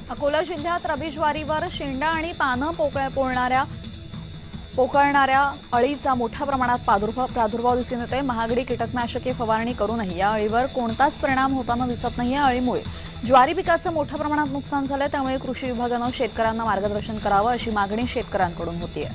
अकोला जिल्ह्यात रबी ज्वारीवर शेंडा आणि पानं पोकळणाऱ्या अळीचा मोठ्या प्रमाणात प्रादुर्भाव दिसून येतोय। महागडी कीटकनाशके फवारणी करूनही या अळीवर कोणताच परिणाम होताना दिसत नाही। या अळीमुळे ज्वारी पिकाचं मोठ्या प्रमाणात नुकसान झालंय, त्यामुळे कृषी विभागानं शेतकऱ्यांना मार्गदर्शन करावं अशी मागणी शेतकऱ्यांकडून होतीये।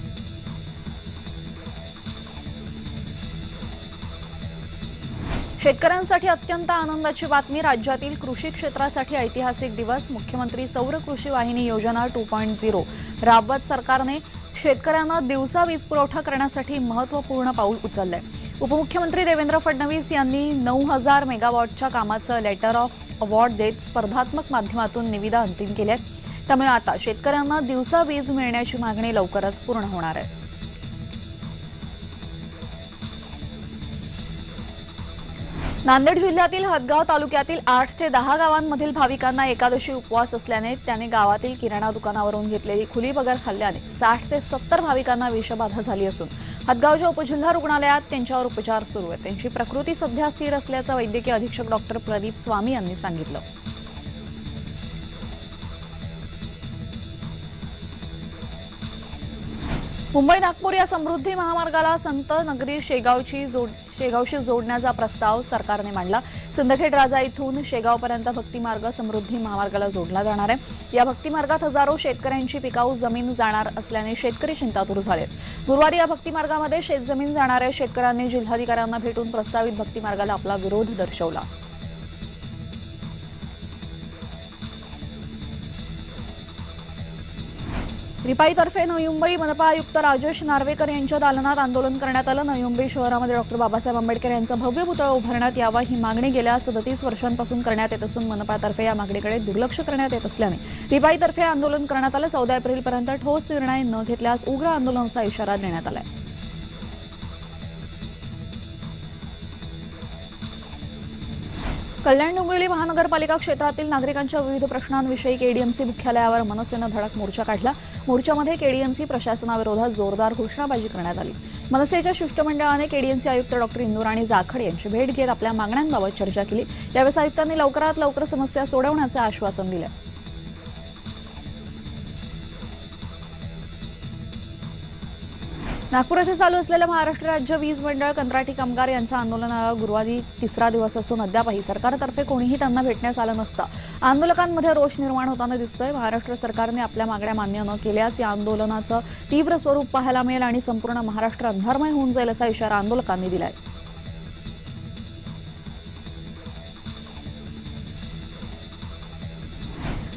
शेतकऱ्यांसाठी अत्यंत आनंदाची बातमी। राज्यातील कृषी क्षेत्रासाठी ऐतिहासिक दिवस। मुख्यमंत्री सौर कृषी वाहिनी योजना 2.0 राबवत सरकारने शेतकऱ्यांना दिवसा वीज पुरवठा करण्यासाठी महत्त्वपूर्ण पाऊल उचललंय। उपमुख्यमंत्री देवेंद्र फडणवीस यांनी 9000 मेगावॉटच्या कामाचं लेटर ऑफ अवॉर्ड देत स्पर्धात्मक माध्यमातून निविदा अंतिम केल्यात। त्यामुळे आता शेतकऱ्यांना दिवसा वीज मिळण्याची मागणी लवकरच पूर्ण होणार आहे। नांदेड जिल्ह्यातील हदगाव तालुक्यातील 8 ते 10 गावांमधील भाविकांना एकादशी उपवास असल्याने त्याने गावातील किराणा दुकानावरून घेतलेली खुली बगर खाल्ल्याने 60 ते 70 भाविकांना विषबाधा झाली असून हदगावच्या उपजिल्हा रुग्णालयात त्यांच्यावर उपचार सुरू आहेत। त्यांची प्रकृती सध्या स्थिर असल्याचं वैद्यकीय अधीक्षक डॉक्टर प्रदीप स्वामी यांनी सांगितलं। मुंबई नागपूर या समृद्धी महामार्गाला संत नगरी शेगावशी जोडण्याचा प्रस्ताव सरकारने मांडला। सिंदखेड राजा इथून शेगावपर्यंत भक्तिमार्ग समृद्धी महामार्गाला जोडला जाणार आहे। या भक्तिमार्गात हजारो शेतकऱ्यांची पिकाऊ जमीन जाणार असल्याने शेतकरी चिंतातूर झालेत। गुरुवारी या भक्तिमार्गामध्ये शेतजमीन जाणाऱ्या शेतकऱ्यांनी जिल्हाधिकाऱ्यांना भेटून प्रस्तावित भक्तिमार्गाला आपला विरोध दर्शवला। रिपाईतर्फे नवी मुंबई मनपा आयुक्त राजेश नार्वेकर यांच्या दालनात आंदोलन करण्यात आलं। नवी मुंबई शहरामध्ये डॉक्टर बाबासाहेब आंबेडकर यांचा भव्य पुतळा उभारण्यात यावा ही मागणी गेल्या 37 वर्षांपासून करण्यात येत असून मनपातर्फे या मागणीकडे दुर्लक्ष करण्यात येत असल्याने रिपाईतर्फे आंदोलन करण्यात आलं। 14 एप्रिलपर्यंत ठोस निर्णय न घेतल्यास उग्र आंदोलनाचा इशारा देण्यात आलाय। कल्याण डोंबिवली महानगरपालिका क्षेत्रातील नागरिकांच्या विविध प्रश्नांविषयी केडीएमसी मुख्यालयावर मनसेनं धडक मोर्चा काढला। मोर्चामध्ये केडीएमसी प्रशासनाविरोधात जोरदार घोषणाबाजी करण्यात आली। मनसेच्या शिष्टमंडळाने केडीएमसी आयुक्त डॉक्टर इंदुराणी जाखड यांची भेट घेत आपल्या मागण्यांबाबत चर्चा केली। यावेळी आयुक्तांनी लवकरात लवकर समस्या सोडवण्याचे आश्वासन दिले। नागपूर येथे चालू असलेल्या महाराष्ट्र राज्य वीज मंडळ कंत्राटी कामगार यांच्या आंदोलनाला गुरुवारी तिसरा दिवस असून अद्यापही सरकारतर्फे कोणीही त्यांना भेटण्यास आलं नसता आंदोलकांमध्ये रोष निर्माण होताना दिसतोय। महाराष्ट्र सरकारने आपल्या मागण्या मान्य न केल्यास या आंदोलनाचं तीव्र स्वरूप पाहायला मिळेल आणि संपूर्ण महाराष्ट्र अंधारमय होऊन जाईल असा इशारा आंदोलकांनी दिलाय।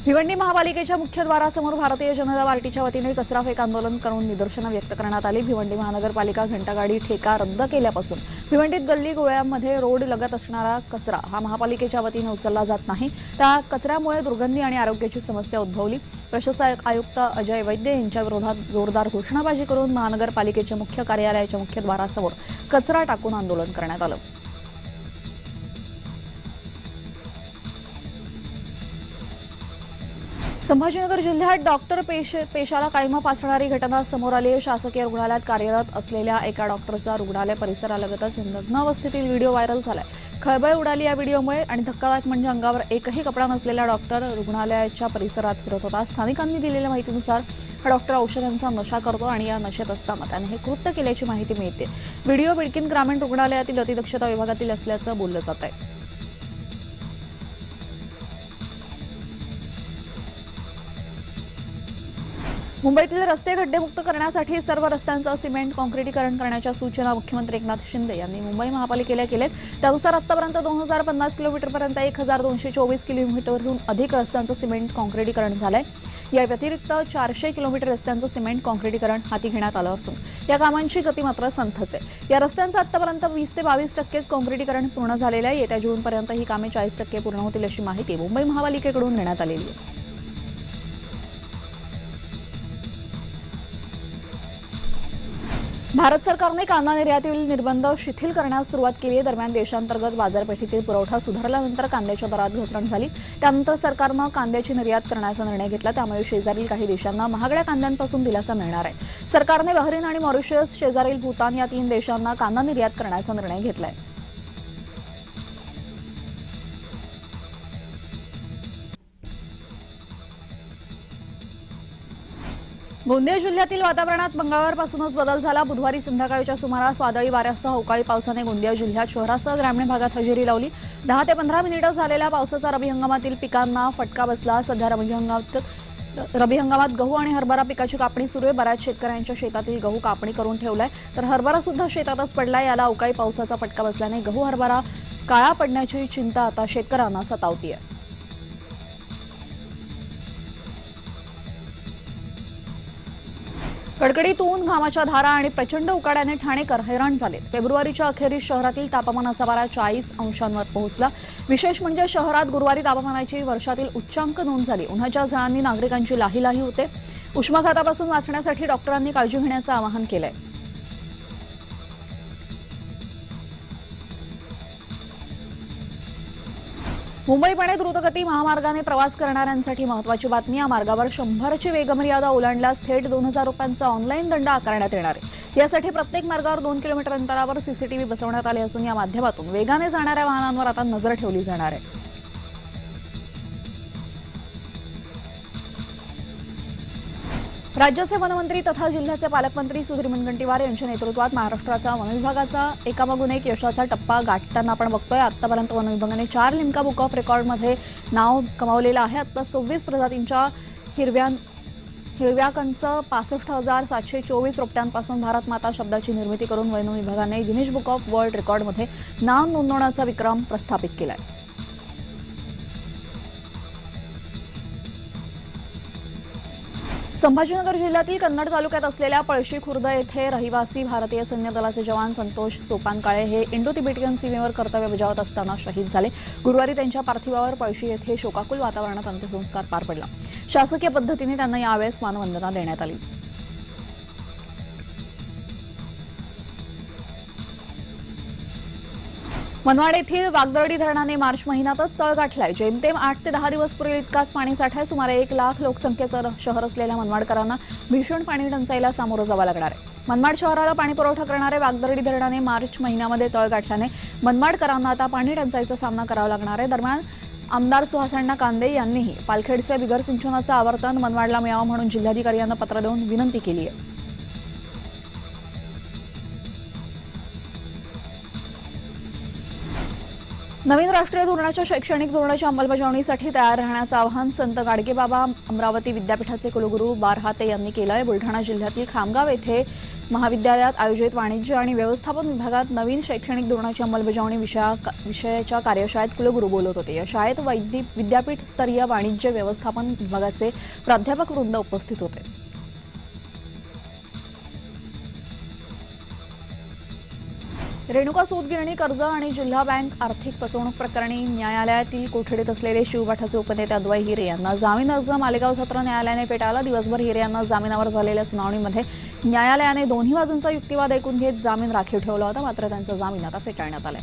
भिवंडी महापालिकेच्या मुख्यद्वारासमोर भारतीय जनता पार्टीच्या वतीने कचरा फेक आंदोलन करून निदर्शनं व्यक्त करण्यात आली। भिवंडी महानगरपालिका घंटागाडी ठेका रद्द केल्यापासून भिवंडीत गल्ली गोळ्यांमध्ये रोड लगत असणारा कचरा हा महापालिकेच्या वतीने उचलला जात नाही। त्या कचऱ्यामुळे दुर्गंधी आणि आरोग्याची समस्या उद्भवली। प्रशासक आयुक्त अजय वैद्य यांच्या विरोधात जोरदार घोषणाबाजी करून महानगरपालिकेच्या मुख्य कार्यालयाच्या मुख्यद्वारासमोर कचरा टाकून आंदोलन करण्यात आलं। संभाजीनगर जिल्ह्यात डॉक्टर पेशाला काळिमा फासणारी घटना समोर आली आहे। शासकीय रुग्णालयात कार्यरत असलेल्या एका डॉक्टरचा रुग्णालय परिसरालगतच नग्न अवस्थेतील व्हिडिओ व्हायरल झालाय। खळबळ उडाली या व्हिडिओमुळे आणि धक्कादायक म्हणजे अंगावर एकही कपडा नसलेला डॉक्टर रुग्णालयाच्या परिसरात फिरत होता। स्थानिकांनी दिलेल्या माहितीनुसार हा डॉक्टर औषधांचा नशा करतो आणि या नशेत असताना त्याने हे कृत्य केल्याची माहिती मिळते। व्हिडिओ बिडकीन ग्रामीण रुग्णालयातील अतिदक्षता विभागातील असल्याचं बोललं जात आहे। मुंबईतील रस्ते खड्डेमुक्त करण्यासाठी सर्व रस्त्यांचं सिमेंट काँक्रिटीकरण करण्याच्या सूचना मुख्यमंत्री एकनाथ शिंदे यांनी मुंबई महापालिकेला केलेत। त्यानुसार आतापर्यंत 2050 किलोमीटरपर्यंत 1224 किलोमीटरहून अधिक रस्त्यांचं सिमेंट काँक्रिटीकरण झालंय। या व्यतिरिक्त 400 किलोमीटर रस्त्यांचं सिमेंट काँक्रिटीकरण हाती घेण्यात आलं असून या कामांची गती मात्र संथच आहे। या रस्त्यांचं आतापर्यंत 20 ते 22% काँक्रिटीकरण पूर्ण झालेलं आहे। येत्या जूनपर्यंत ही कामे 40% पूर्ण होतील अशी माहिती मुंबई महापालिकेकडून देण्यात आलेली आहे। भारत सरकारने कांदा निर्यातीवरील निर्बंध शिथिल करण्यास सुरुवात केली आहे। दरम्यान देशांतर्गत बाजारपेठेतील पुरवठा सुधारल्यानंतर कांद्याच्या दरात घसरण झाली। त्यानंतर सरकारने कांद्याची निर्यात करण्याचा निर्णय घेतला। त्यामुळे शेजारील काही देशांना महागड्या कांद्यांपासून दिलासा मिळणार आहे। सरकारने बहरीन आणि मॉरिशस, शेजारील भूतान या 3 देशांना कांदा निर्यात करण्याचा निर्णय घेतलाय। गोंदिया जिल्ह्यातील वातावरणात मंगळवारपासूनच बदल झाला। बुधवारी संध्याकाळच्या सुमारास वादळी वाऱ्यासह अवकाळी पावसाने गोंदिया जिल्ह्यात शहरासह ग्रामीण भागात हजेरी लावली। 10 ते 15 मिनिटे झालेल्या पावसाचा रबी हंगामातील पिकांना फटका बसला। सध्या रबी हंगामात गहू आणि हरभरा पिकाची कापणी सुरू आहे। बऱ्याच शेतकऱ्यांच्या शेतातील गहू कापणी करून ठेवलाय, तर हरभरा सुद्धा शेतातच पडलाय। याला अवकाळी पावसाचा फटका बसल्याने गहू हरभरा काळा पडण्याची चिंता आता शेतकऱ्यांना सतावतीये। कडकडीत ऊन, घामाच्या धारा आणि प्रचंड उकाड्याने ठाणेकर हैराण झाले। फेब्रुवारीच्या अखेरीस शहरातील तापमानाचा पारा 40 अंशांवर पोहोचला। विशेष म्हणजे शहरात गुरुवारी तापमानाची वर्षातील उच्चांक नोंद झाली। उन्हाच्या झळांनी नागरिकांची लाहीलाही होते। उष्माघातापासून वाचण्यासाठी डॉक्टरांनी काळजी घेण्याचं आवाहन केलंय। मुंबई-पुणे द्रुतगती महामार्गाने प्रवास करणाऱ्यांसाठी महत्त्वाची बातमी। या मार्गावर 100 ची वेगमर्यादा ओलांडल्यास थेट 2000 रुपयांचा ऑनलाईन दंड आकारण्यात येणार आहे। यासाठी प्रत्येक मार्गावर 2 किलोमीटर अंतरावर सीसीटीव्ही बसवण्यात आले असून या माध्यमातून वेगाने जाणाऱ्या वाहनांवर आता नजर ठेवली जाणार आहे। राज्याचे वनमंत्री तथा जिल्ह्याचे पालकमंत्री सुधीर मुनगंटीवार यांच्या नेतृत्वात महाराष्ट्राचा वनविभागाचा एकामागून एक यशाचा टप्पा गाठताना आपण बघतोय। आतापर्यंत वनविभागाने 4 लिम्का बुक ऑफ रेकॉर्डमध्ये नाव कमावलेलं आहे। आता 26 प्रजातींच्या हिरव्याकंच 65,724 रोपट्यांपासून भारत माता शब्दाची निर्मिती करून वनविभागाने गिनीज बुक ऑफ वर्ल्ड रेकॉर्डमध्ये नाव नोंदवण्याचा विक्रम प्रस्थापित केलाय। संभाजीनगर जिल्ह्यातील कन्नड तालुक्यात असलेल्या पळशी खुर्द येथे रहिवासी भारतीय सैन्य दलाचे जवान संतोष सोपानकाळे हे इंडो तिबेटियन सीमेवर कर्तव्य बजावत असताना शहीद झाले। गुरुवारी त्यांच्या पार्थिवावर पळशी येथे शोकाकुल वातावरणात अंत्यसंस्कार पार पडला। शासकीय पद्धतीने त्यांना यावेळेस मानवंदना देण्यात आली। मनमाड येथील वागदरडी धरणाने मार्च महिन्यातच तळ गाठलाय। जेमतेम 8 ते 10 दिवस पुरेल इतकाच पाणीसाठा आहे। सुमारे 1 लाख लोकसंख्येचं शहर असलेल्या मनमाडकरांना भीषण पाणी टंचाईला सामोरं जावं लागणार आहे। मनमाड शहराला पाणी पुरवठा करणारे वागदरडी धरणाने मार्च महिन्यामध्ये तळ गाठल्याने मनमाडकरांना आता पाणी टंचाईचा सामना करावा लागणार आहे। दरम्यान आमदार सुहासअण्णा कांदे यांनीही पालखेडचे बिगर सिंचनाचं आवर्तन मनमाडला मिळावं म्हणून जिल्हाधिकारी यांना पत्र देऊन विनंती केली आहे। नवीन राष्ट्रीय धोरणाच्या शैक्षणिक धोरणाच्या अंमलबजावणीसाठी तयार राहण्याचं आवाहन संत गाडगेबाबा अमरावती विद्यापीठाचे कुलगुरू बारहाते यांनी केलं आहे। बुलढाणा जिल्ह्यातील खामगाव येथे महाविद्यालयात आयोजित वाणिज्य आणि व्यवस्थापन विभागात नवीन शैक्षणिक धोरणाची अंमलबजावणी विषयाच्या कार्यशाळेत कुलगुरू बोलत होते। या शाळेत विद्यापीठ स्तरीय वाणिज्य व्यवस्थापन विभागाचे प्राध्यापक वृंद उपस्थित होते। रेणुका सूतगिरणी कर्ज आणि जिल्हा बँक आर्थिक फसवणूक प्रकरणी न्यायालयातील कोठडीत असलेले शिवबाठाचे उपनेते अद्वै हिरे यांना जामीन अर्ज मालेगाव सत्र न्यायालयाने फेटाळला। दिवसभर हिरे यांना जामिनावर झालेल्या सुनावणीमध्ये न्यायालयाने दोन्ही बाजूंचा युक्तिवाद ऐकून घेत जामीन राखीव ठेवला होता, मात्र त्यांचा जामीन आता फेटाळण्यात आलाय।